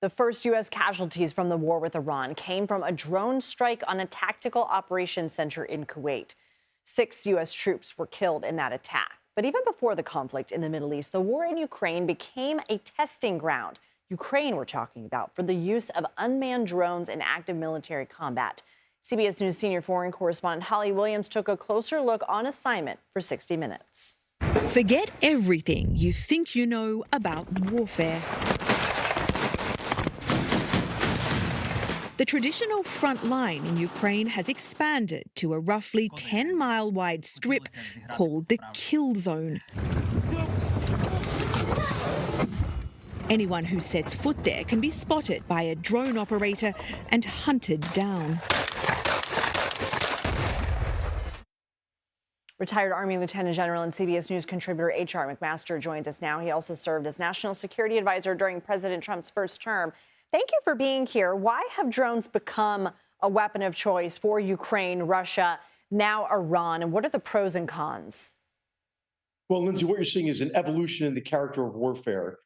The first U.S. casualties from the war with Iran came from a drone strike on a tactical operations center in Kuwait. 6 U.S. troops were killed in that attack. But even before the conflict in the Middle East, the war in Ukraine became a testing ground. Ukraine, we're talking about, for the use of unmanned drones in active military combat. CBS News senior foreign correspondent Holly Williams took a closer look on assignment for 60 Minutes. Forget everything you think you know about warfare. The traditional front line in Ukraine has expanded to a roughly 10-mile wide strip called the kill zone. Anyone who sets foot there can be spotted by a drone operator and hunted down. Retired Army Lieutenant General and CBS News contributor H.R. McMaster joins us now. He also served as National Security Advisor during President Trump's first term. Thank you for being here. Why have drones become a weapon of choice for Ukraine, Russia, now Iran? And what are the pros and cons? Well, Lindsay, what you're seeing is an evolution in the character of warfare.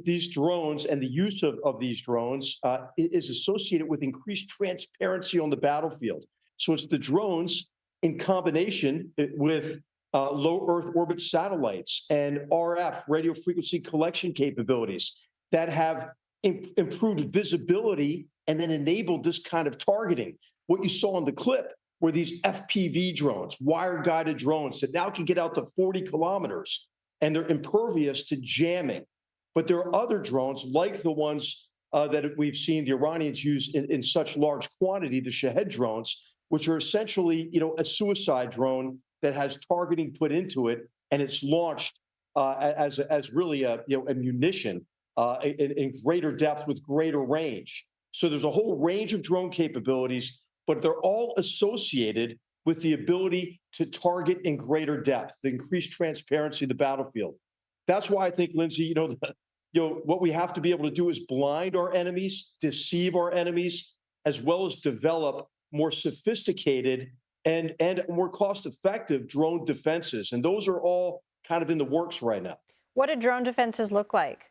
These drones and the use of these drones is associated with increased transparency on the battlefield. So it's the drones in combination with low Earth orbit satellites and RF, radio frequency collection capabilities that have improved visibility and then enabled this kind of targeting. What you saw in the clip were these FPV drones, wire-guided drones that now can get out to 40 kilometers, and they're impervious to jamming. But there are other drones like the ones that we've seen the Iranians use in such large quantity, the Shahed drones, which are essentially, a suicide drone that has targeting put into it, and it's launched as really a munition in greater depth with greater range. So there's a whole range of drone capabilities, but they're all associated with the ability to target in greater depth, the increased transparency of the battlefield. That's why I think, Lindsay, what we have to be able to do is blind our enemies, deceive our enemies, as well as develop more sophisticated and more cost-effective drone defenses. And those are all kind of in the works right now. What do drone defenses look like?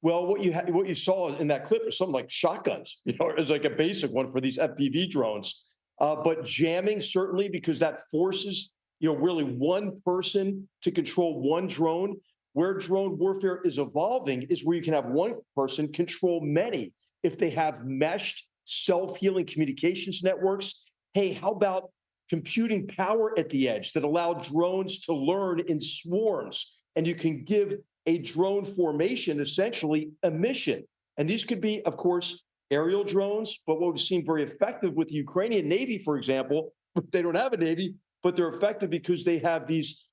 Well, what you saw in that clip is something like shotguns, is like a basic one for these FPV drones. But jamming, certainly, because that forces, really one person to control one drone. Where drone warfare is evolving is where you can have one person control many. If they have meshed self-healing communications networks, hey, how about computing power at the edge that allow drones to learn in swarms? And you can give a drone formation, essentially, a mission. And these could be, of course, aerial drones, but what we've seen very effective with the Ukrainian Navy, for example, they don't have a Navy, but they're effective because they have these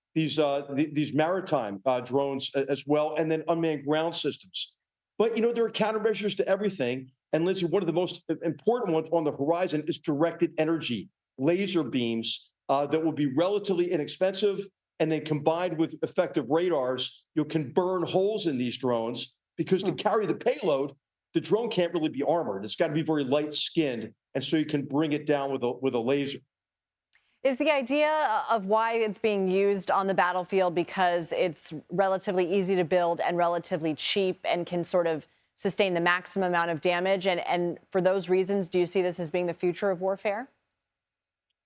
maritime drones as well, and then unmanned ground systems. But, there are countermeasures to everything. And Lindsay, one of the most important ones on the horizon is directed energy, laser beams that will be relatively inexpensive, and then combined with effective radars, you can burn holes in these drones because to carry the payload, the drone can't really be armored. It's got to be very light-skinned, and so you can bring it down with a laser. Is the idea of why it's being used on the battlefield because it's relatively easy to build and relatively cheap and can sort of sustain the maximum amount of damage? And for those reasons, do you see this as being the future of warfare?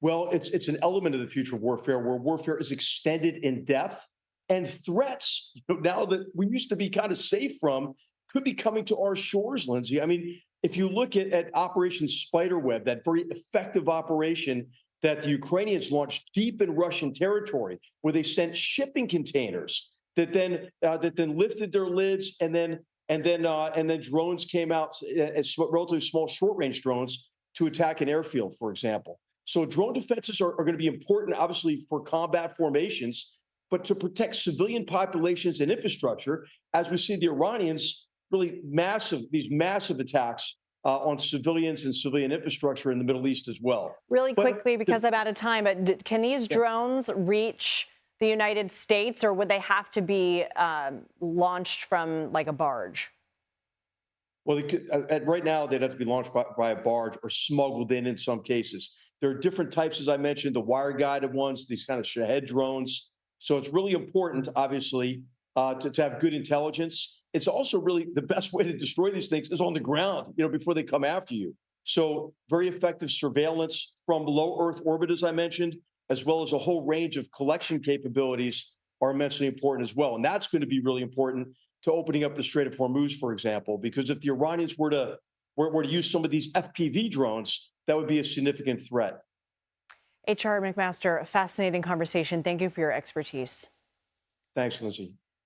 Well, it's an element of the future of warfare where warfare is extended in depth, and threats, now that we used to be kind of safe from, could be coming to our shores, Lindsay. I mean, if you look at Operation Spiderweb, that very effective operation that the Ukrainians launched deep in Russian territory, where they sent shipping containers that then lifted their lids, and then drones came out as relatively small, short-range drones to attack an airfield, for example. So drone defenses are going to be important, obviously, for combat formations, but to protect civilian populations and infrastructure, as we see the Iranians really these massive attacks on civilians and civilian infrastructure in the Middle East as well. Really quickly, because I'm out of time, but can these drones reach the United States, or would they have to be launched from like a barge? Well, right now, they'd have to be launched by a barge or smuggled in some cases. There are different types, as I mentioned, the wire-guided ones, these kind of Shahed drones. So it's really important, obviously, to have good intelligence. it's also really the best way to destroy these things is on the ground, before they come after you. So very effective surveillance from low Earth orbit, as I mentioned, as well as a whole range of collection capabilities are immensely important as well. And that's going to be really important to opening up the Strait of Hormuz, for example, because if the Iranians were to use some of these FPV drones, that would be a significant threat. HR McMaster, a fascinating conversation. Thank you for your expertise. Thanks, Lindsay.